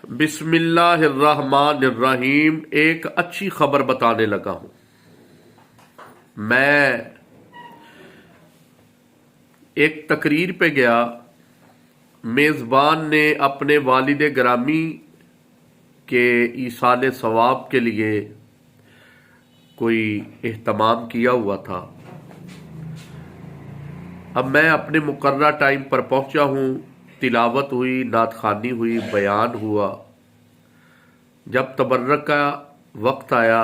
بسم اللہ الرحمن الرحیم۔ ایک اچھی خبر بتانے لگا ہوں۔ میں ایک تقریر پہ گیا، میزبان نے اپنے والد گرامی کے ایصال ثواب کے لیے کوئی اہتمام کیا ہوا تھا۔ اب میں اپنے مقررہ ٹائم پر پہنچا ہوں، تلاوت ہوئی، نعت خوانی ہوئی، بیان ہوا۔ جب تبرک کا وقت آیا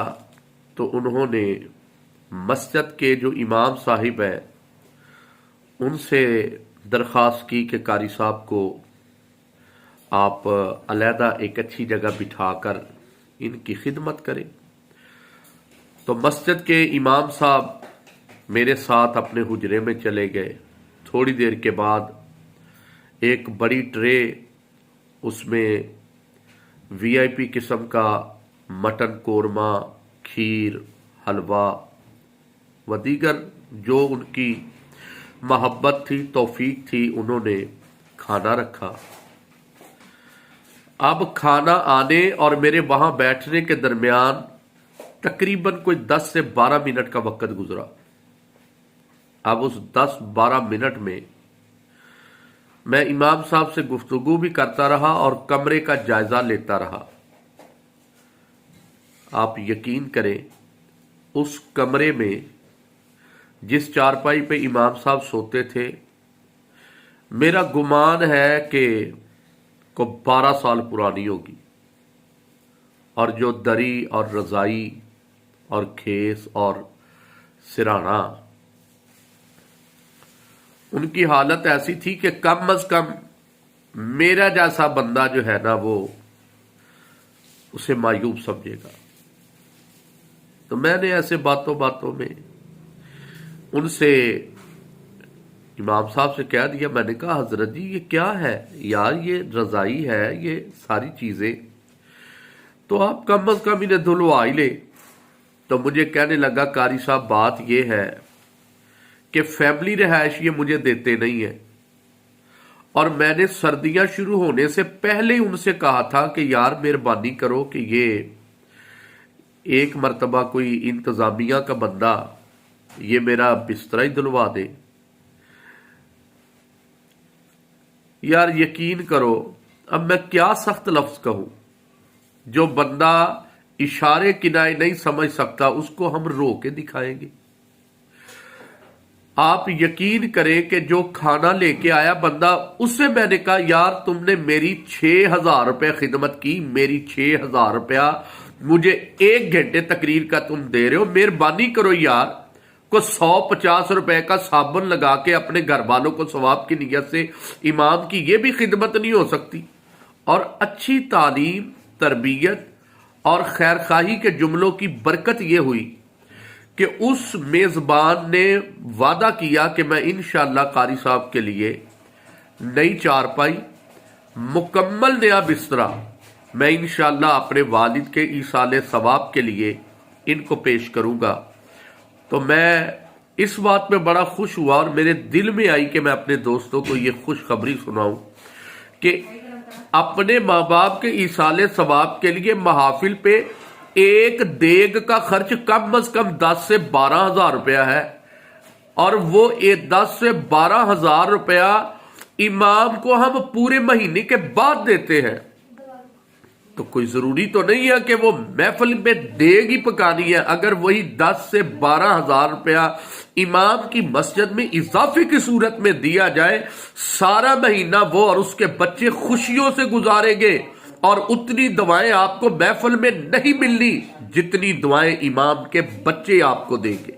تو انہوں نے مسجد کے جو امام صاحب ہیں ان سے درخواست کی کہ قاری صاحب کو آپ علیحدہ ایک اچھی جگہ بٹھا کر ان کی خدمت کریں۔ تو مسجد کے امام صاحب میرے ساتھ اپنے حجرے میں چلے گئے۔ تھوڑی دیر کے بعد ایک بڑی ٹرے، اس میں وی آئی پی قسم کا مٹن قورمہ، کھیر، حلوہ و دیگر جو ان کی محبت تھی، توفیق تھی، انہوں نے کھانا رکھا۔ اب کھانا آنے اور میرے وہاں بیٹھنے کے درمیان تقریباً کوئی 10 سے 12 منٹ کا وقت گزرا۔ اب اس 10-12 منٹ میں میں امام صاحب سے گفتگو بھی کرتا رہا اور کمرے کا جائزہ لیتا رہا۔ آپ یقین کریں، اس کمرے میں جس چارپائی پہ امام صاحب سوتے تھے، میرا گمان ہے کہ 12 سال پرانی ہوگی، اور جو دری اور رضائی اور کھیس اور سرہانا، ان کی حالت ایسی تھی کہ کم از کم میرا جیسا بندہ جو ہے نا وہ اسے معیوب سمجھے گا۔ تو میں نے ایسے باتوں میں ان سے امام صاحب سے کہہ دیا، میں نے کہا حضرت جی یہ کیا ہے یار، یہ رضائی ہے، یہ ساری چیزیں تو آپ کم از کم انہیں دھلوا ہی لے۔ تو مجھے کہنے لگا قاری صاحب بات یہ ہے کہ فیملی رہائش یہ مجھے دیتے نہیں ہیں، اور میں نے سردیاں شروع ہونے سے پہلے ان سے کہا تھا کہ یار مہربانی کرو کہ یہ ایک مرتبہ کوئی انتظامیہ کا بندہ یہ میرا بستر ہی دلوا دے۔ یار یقین کرو، اب میں کیا سخت لفظ کہوں، جو بندہ اشارے کنائے نہیں سمجھ سکتا اس کو ہم رو کے دکھائیں گے۔ آپ یقین کریں کہ جو کھانا لے کے آیا بندہ، اس سے میں نے کہا یار تم نے میری 6,000 روپے خدمت کی، میری 6,000 روپیہ مجھے 1 گھنٹے تقریر کا تم دے رہے ہو، مہربانی کرو یار، کو 150 روپے کا صابن لگا کے اپنے گھر والوں کو ثواب کی نیت سے امام کی یہ بھی خدمت نہیں ہو سکتی۔ اور اچھی تعلیم، تربیت اور خیرخواہی کے جملوں کی برکت یہ ہوئی کہ اس میزبان نے وعدہ کیا کہ میں انشاءاللہ قاری صاحب کے لیے نئی چارپائی، مکمل نیا بسترا میں انشاءاللہ اپنے والد کے ایصال ثواب کے لیے ان کو پیش کروں گا۔ تو میں اس بات میں بڑا خوش ہوا اور میرے دل میں آئی کہ میں اپنے دوستوں کو یہ خوشخبری سناؤں کہ اپنے ماں باپ کے ایصال ثواب کے لیے محافل پہ ایک دیگ کا خرچ کم از کم 10 سے 12,000 روپیہ ہے، اور وہ 10 سے 12,000 روپیہ امام کو ہم پورے مہینے کے بعد دیتے ہیں۔ تو کوئی ضروری تو نہیں ہے کہ وہ محفل میں دیگ ہی پکانی ہے۔ اگر وہی 10 سے 12,000 روپیہ امام کی مسجد میں اضافے کی صورت میں دیا جائے، سارا مہینہ وہ اور اس کے بچے خوشیوں سے گزاریں گے، اور اتنی دعائیں آپ کو محفل میں نہیں ملنی جتنی دعائیں امام کے بچے آپ کو دیں گے۔